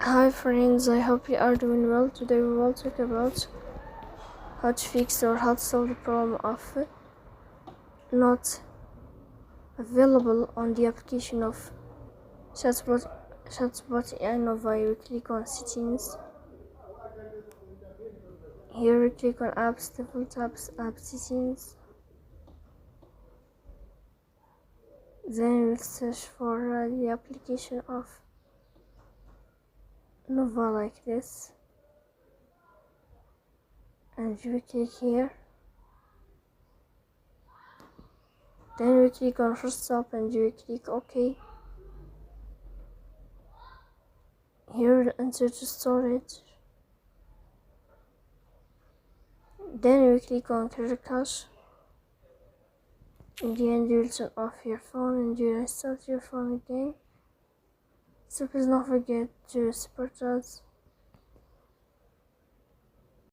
Hi friends, I hope you are doing well. Today we will talk about how to fix or how to solve the problem of not available on the application of Chatbot AI Nova. You click on settings. Here we click on apps, default apps, app settings. Then we'll search for the application of Nova like this. And we click here. Then we click on first stop and we click OK. Here we enter to storage. Then we click on clear cache. In the end, you'll turn off your phone and you'll start your phone again. So please don't forget to support us.